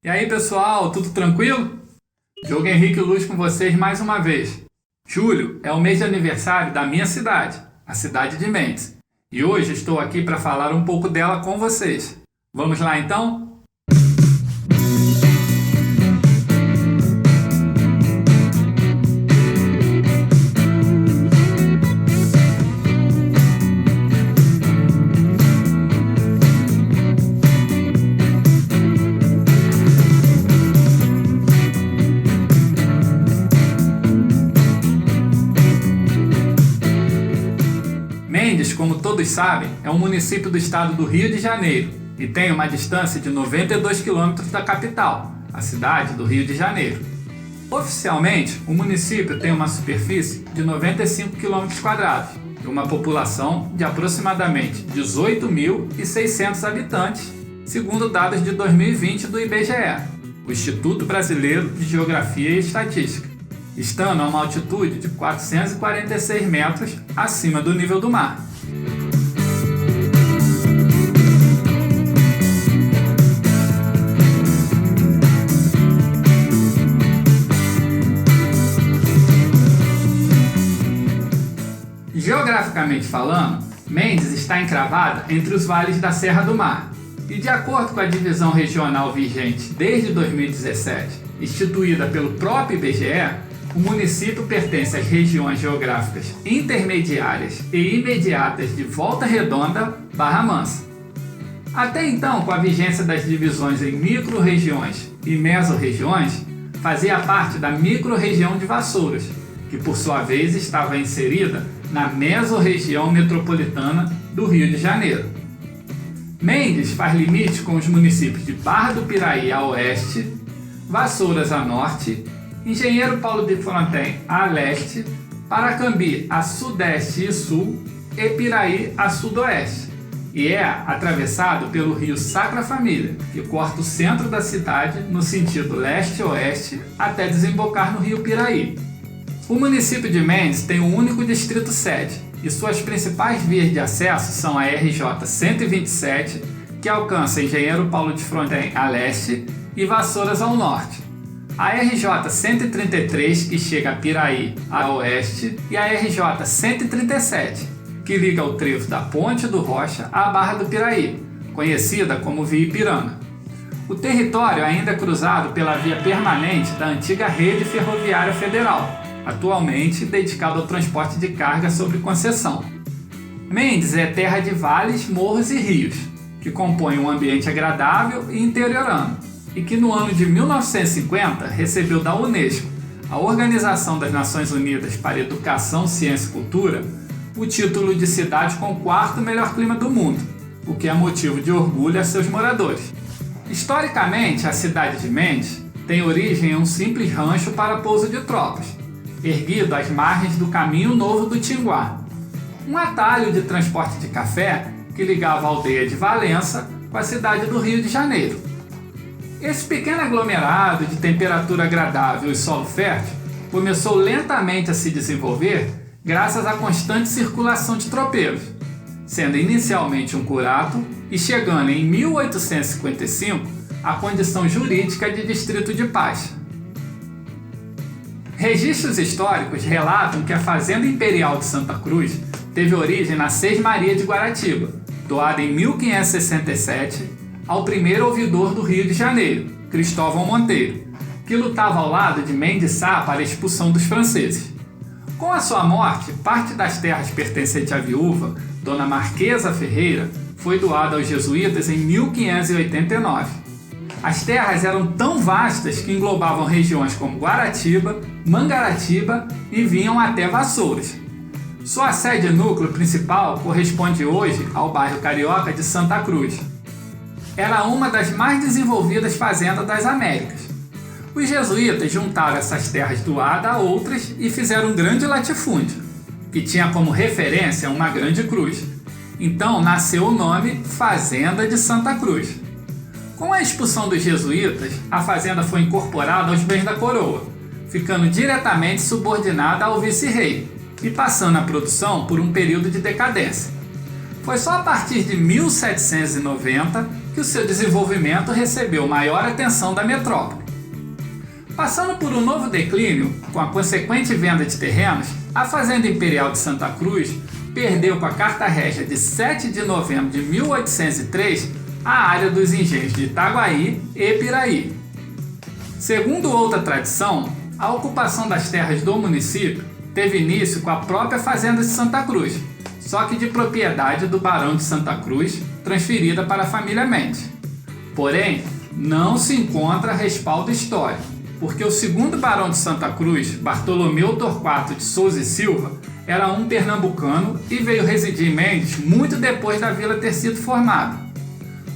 E aí pessoal, tudo tranquilo? Diogo Henrique Luz com vocês mais uma vez. Julho é o mês de aniversário da minha cidade, a cidade de Mendes. E hoje estou aqui para falar um pouco dela com vocês. Vamos lá então? Mendes, como todos sabem, é um município do estado do Rio de Janeiro e tem uma distância de 92 quilômetros da capital, a cidade do Rio de Janeiro. Oficialmente, o município tem uma superfície de 95 quilômetros quadrados e uma população de aproximadamente 18.600 habitantes, segundo dados de 2020 do IBGE, o Instituto Brasileiro de Geografia e Estatística, estando a uma altitude de 446 metros acima do nível do mar. Geograficamente falando, Mendes está encravada entre os vales da Serra do Mar, e de acordo com a divisão regional vigente desde 2017, instituída pelo próprio IBGE, o município pertence às regiões geográficas intermediárias e imediatas de Volta Redonda, Barra Mansa. Até então, com a vigência das divisões em micro-regiões e mesorregiões, fazia parte da micro-região de Vassouras, que por sua vez estava inserida na mesorregião metropolitana do Rio de Janeiro. Mendes faz limite com os municípios de Barra do Piraí a oeste, Vassouras a norte, Engenheiro Paulo de Fronten a leste, Paracambi a sudeste e sul e Piraí a sudoeste. E é atravessado pelo rio Sacra Família, que corta o centro da cidade no sentido leste-oeste até desembocar no rio Piraí. O município de Mendes tem um único distrito sede e suas principais vias de acesso são a RJ 127, que alcança Engenheiro Paulo de Fronten a leste e Vassouras ao norte, a RJ 133, que chega a Piraí a oeste, e a RJ 137, que liga o trevo da Ponte do Rocha à Barra do Piraí, conhecida como Via Ipiranga. O território ainda é cruzado pela via permanente da antiga Rede Ferroviária Federal, atualmente dedicado ao transporte de carga sob concessão. Mendes é terra de vales, morros e rios, que compõem um ambiente agradável e interiorano, e que no ano de 1950 recebeu da Unesco, a Organização das Nações Unidas para Educação, Ciência e Cultura, o título de cidade com o quarto melhor clima do mundo, o que é motivo de orgulho a seus moradores. Historicamente, a cidade de Mendes tem origem em um simples rancho para pouso de tropas, erguido às margens do Caminho Novo do Tinguá, um atalho de transporte de café que ligava a aldeia de Valença com a cidade do Rio de Janeiro. Esse pequeno aglomerado de temperatura agradável e solo fértil começou lentamente a se desenvolver graças à constante circulação de tropeiros, sendo inicialmente um curato e chegando em 1855 à condição jurídica de distrito de paz. Registros históricos relatam que a Fazenda Imperial de Santa Cruz teve origem na Sesmaria de Guaratiba, doada em 1567 ao primeiro ouvidor do Rio de Janeiro, Cristóvão Monteiro, que lutava ao lado de Mendes Sá para a expulsão dos franceses. Com a sua morte, parte das terras pertencente à viúva, Dona Marquesa Ferreira, foi doada aos jesuítas em 1589. As terras eram tão vastas que englobavam regiões como Guaratiba, Mangaratiba e vinham até Vassouras. Sua sede e núcleo principal corresponde hoje ao bairro carioca de Santa Cruz. Era uma das mais desenvolvidas fazendas das Américas. Os jesuítas juntaram essas terras doadas a outras e fizeram um grande latifúndio, que tinha como referência uma grande cruz. Então nasceu o nome Fazenda de Santa Cruz. Com a expulsão dos jesuítas, a fazenda foi incorporada aos bens da coroa, ficando diretamente subordinada ao vice-rei e passando a produção por um período de decadência. Foi só a partir de 1790 que o seu desenvolvimento recebeu maior atenção da metrópole. Passando por um novo declínio, com a consequente venda de terrenos, a Fazenda Imperial de Santa Cruz perdeu com a Carta Régia de 7 de novembro de 1803 a área dos engenhos de Itaguaí e Piraí. Segundo outra tradição, a ocupação das terras do município teve início com a própria Fazenda de Santa Cruz, só que de propriedade do Barão de Santa Cruz, transferida para a família Mendes. Porém, não se encontra respaldo histórico, porque o segundo Barão de Santa Cruz, Bartolomeu Torquato de Souza e Silva, era um pernambucano e veio residir em Mendes muito depois da vila ter sido formada.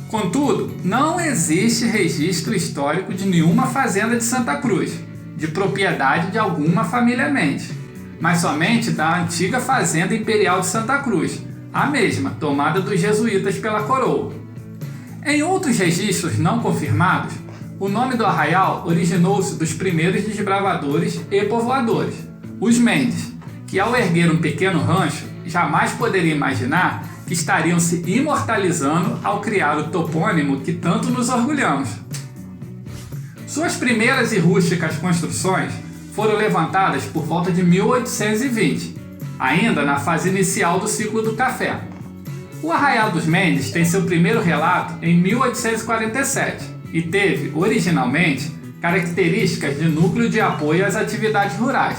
Contudo, não existe registro histórico de nenhuma fazenda de Santa Cruz, de propriedade de alguma família Mendes, mas somente da antiga Fazenda Imperial de Santa Cruz, a mesma, tomada dos jesuítas pela coroa. Em outros registros não confirmados, o nome do arraial originou-se dos primeiros desbravadores e povoadores, os Mendes, que ao erguer um pequeno rancho, jamais poderiam imaginar que estariam se imortalizando ao criar o topônimo que tanto nos orgulhamos. Suas primeiras e rústicas construções foram levantadas por volta de 1820, ainda na fase inicial do ciclo do café. O Arraial dos Mendes tem seu primeiro relato em 1847 e teve, originalmente, características de núcleo de apoio às atividades rurais.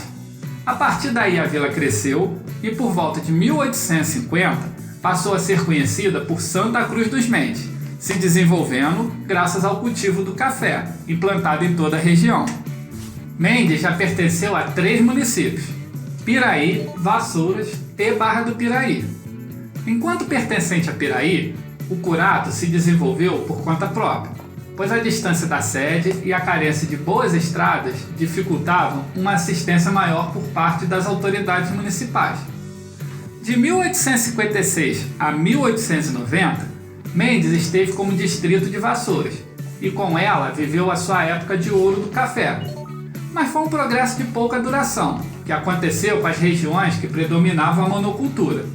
A partir daí a vila cresceu e por volta de 1850 passou a ser conhecida por Santa Cruz dos Mendes, se desenvolvendo graças ao cultivo do café, implantado em toda a região. Mendes já pertenceu a 3 municípios: Piraí, Vassouras e Barra do Piraí. Enquanto pertencente a Piraí, o curato se desenvolveu por conta própria, pois a distância da sede e a carência de boas estradas dificultavam uma assistência maior por parte das autoridades municipais. De 1856 a 1890, Mendes esteve como distrito de Vassouras, e com ela viveu a sua época de ouro do café. Mas foi um progresso de pouca duração, que aconteceu com as regiões que predominavam a monocultura.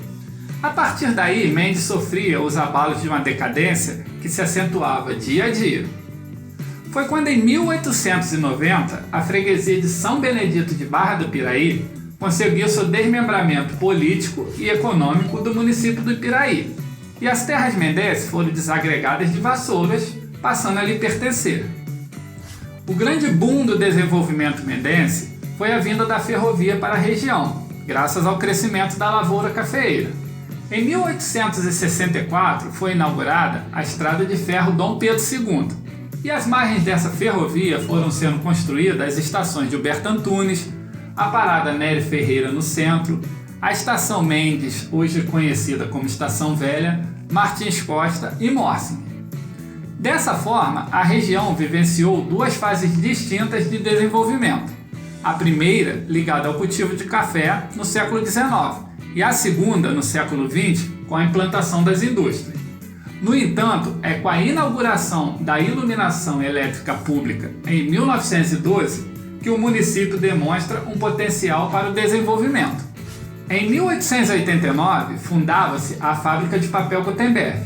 A partir daí, Mendes sofria os abalos de uma decadência que se acentuava dia a dia. Foi quando, em 1890, a freguesia de São Benedito de Barra do Piraí conseguiu seu desmembramento político e econômico do município do Piraí, e as terras mendenses foram desagregadas de Vassouras, passando a lhe pertencer. O grande boom do desenvolvimento mendense foi a vinda da ferrovia para a região, graças ao crescimento da lavoura cafeeira. Em 1864 foi inaugurada a Estrada de Ferro Dom Pedro II, e às margens dessa ferrovia foram sendo construídas as estações de Gilberto Antunes, a Parada Nery Ferreira no centro, a Estação Mendes, hoje conhecida como Estação Velha, Martins Costa e Morsing. Dessa forma, a região vivenciou 2 fases distintas de desenvolvimento. A primeira, ligada ao cultivo de café, no século XIX, e a segunda, no século XX, com a implantação das indústrias. No entanto, é com a inauguração da iluminação elétrica pública em 1912 que o município demonstra um potencial para o desenvolvimento. Em 1889, fundava-se a Fábrica de Papel Gutenberg,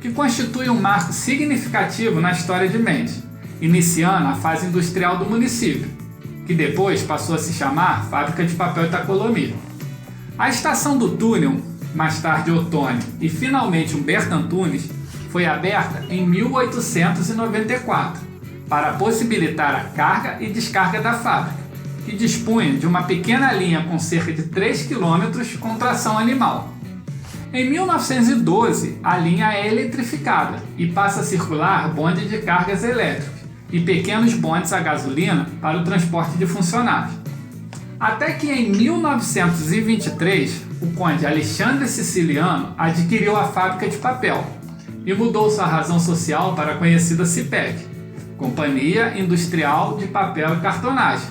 que constitui um marco significativo na história de Mendes, iniciando a fase industrial do município, que depois passou a se chamar Fábrica de Papel Itacolomi. A estação do túnel, mais tarde Otônio e finalmente Humberto Antunes, foi aberta em 1894 para possibilitar a carga e descarga da fábrica, que dispunha de uma pequena linha com cerca de 3 km com tração animal. Em 1912, a linha é eletrificada e passa a circular bonde de cargas elétricas e pequenos bondes a gasolina para o transporte de funcionários. Até que em 1923, o conde Alexandre Siciliano adquiriu a fábrica de papel e mudou sua razão social para a conhecida CIPEC, Companhia Industrial de Papel e Cartonagem.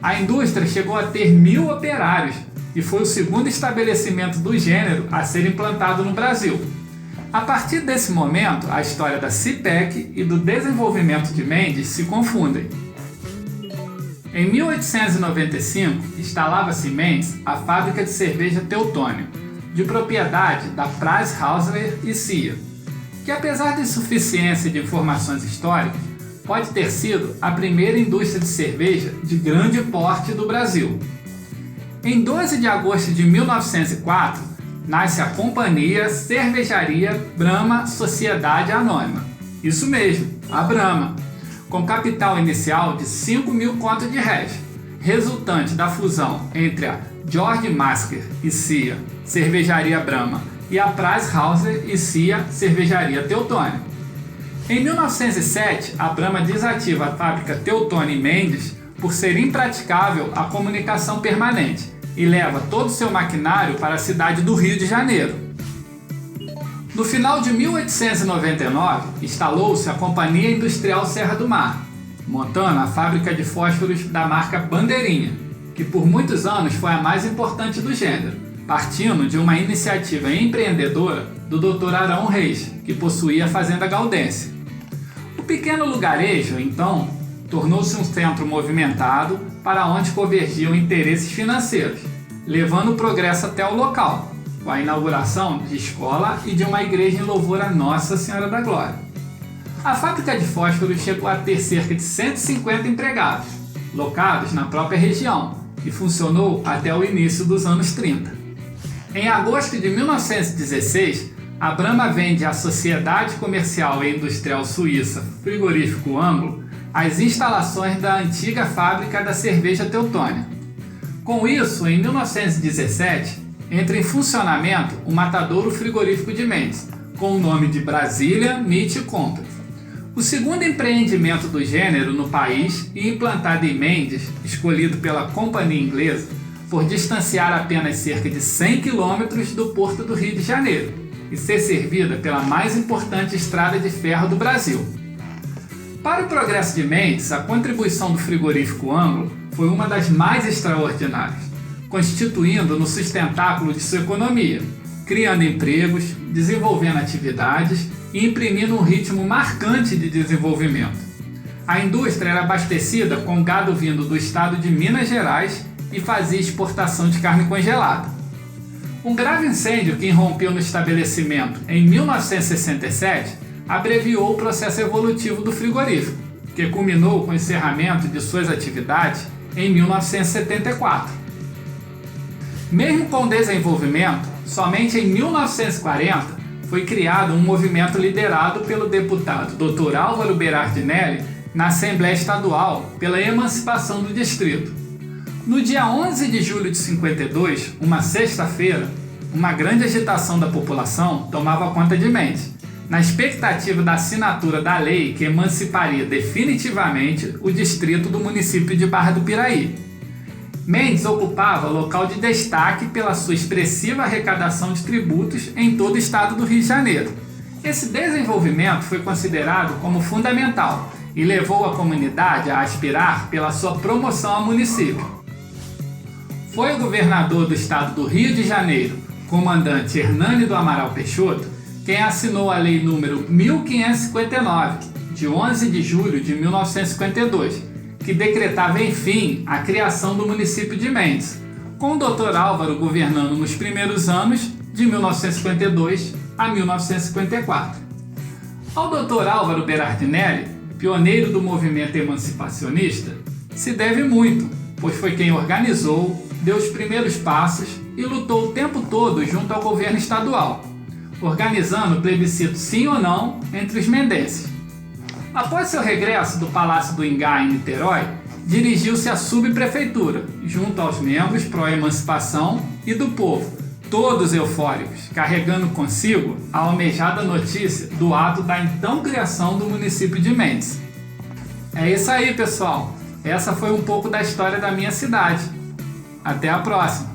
A indústria chegou a ter 1.000 operários e foi o segundo estabelecimento do gênero a ser implantado no Brasil. A partir desse momento, a história da CIPEC e do desenvolvimento de Mendes se confundem. Em 1895, instalava-se em Mendes a fábrica de cerveja Teutônio, de propriedade da Praz Hausler e Cia. que apesar da insuficiência de informações históricas, pode ter sido a primeira indústria de cerveja de grande porte do Brasil. Em 12 de agosto de 1904, nasce a Companhia Cervejaria Brahma Sociedade Anônima. Isso mesmo, a Brahma, com capital inicial de 5.000 contos de réis, resultante da fusão entre a Georg Masker e Cia Cervejaria Brahma e a Preishauser e Cia Cervejaria Teutônia. Em 1907, a Brahma desativa a fábrica Teutônia em Mendes por ser impraticável a comunicação permanente e leva todo o seu maquinário para a cidade do Rio de Janeiro. No final de 1899, instalou-se a Companhia Industrial Serra do Mar, montando a fábrica de fósforos da marca Bandeirinha, que por muitos anos foi a mais importante do gênero, partindo de uma iniciativa empreendedora do Dr. Arão Reis, que possuía a Fazenda Gaudêncio. O pequeno lugarejo, então, tornou-se um centro movimentado para onde convergiam interesses financeiros, levando o progresso até o local, com a inauguração de escola e de uma igreja em louvor a Nossa Senhora da Glória. A fábrica de fósforos chegou a ter cerca de 150 empregados, locados na própria região, e funcionou até o início dos anos 30. Em agosto de 1916, a Brahma vende à Sociedade Comercial e Industrial Suíça Frigorífico Anglo as instalações da antiga fábrica da cerveja Teutônia. Com isso, em 1917, entra em funcionamento o matadouro frigorífico de Mendes, com o nome de Brasília Meat Company. O segundo empreendimento do gênero no país e implantado em Mendes, escolhido pela Companhia Inglesa, por distanciar apenas cerca de 100 quilômetros do Porto do Rio de Janeiro e ser servida pela mais importante estrada de ferro do Brasil. Para o progresso de Mendes, a contribuição do frigorífico Anglo foi uma das mais extraordinárias, constituindo no sustentáculo de sua economia, criando empregos, desenvolvendo atividades e imprimindo um ritmo marcante de desenvolvimento. A indústria era abastecida com gado vindo do estado de Minas Gerais e fazia exportação de carne congelada. Um grave incêndio que irrompeu no estabelecimento em 1967 abreviou o processo evolutivo do frigorífico, que culminou com o encerramento de suas atividades em 1974. Mesmo com o desenvolvimento, somente em 1940 foi criado um movimento liderado pelo deputado Dr. Álvaro Berardinelli na Assembleia Estadual pela emancipação do distrito. No dia 11 de julho de 52, uma sexta-feira, uma grande agitação da população tomava conta de Mendes, na expectativa da assinatura da lei que emanciparia definitivamente o distrito do município de Barra do Piraí. Mendes ocupava local de destaque pela sua expressiva arrecadação de tributos em todo o estado do Rio de Janeiro. Esse desenvolvimento foi considerado como fundamental e levou a comunidade a aspirar pela sua promoção ao município. Foi o governador do estado do Rio de Janeiro, comandante Hernani do Amaral Peixoto, quem assinou a Lei número 1559, de 11 de julho de 1952, que decretava, enfim, a criação do município de Mendes, com o Dr. Álvaro governando nos primeiros anos, de 1952 a 1954. Ao Dr. Álvaro Berardinelli, pioneiro do movimento emancipacionista, se deve muito, pois foi quem organizou, deu os primeiros passos e lutou o tempo todo junto ao governo estadual, organizando o plebiscito sim ou não entre os mendenses. Após seu regresso do Palácio do Ingá em Niterói, dirigiu-se à subprefeitura, junto aos membros pró-emancipação e do povo, todos eufóricos, carregando consigo a almejada notícia do ato da então criação do município de Mendes. É isso aí, pessoal! Essa foi um pouco da história da minha cidade. Até a próxima!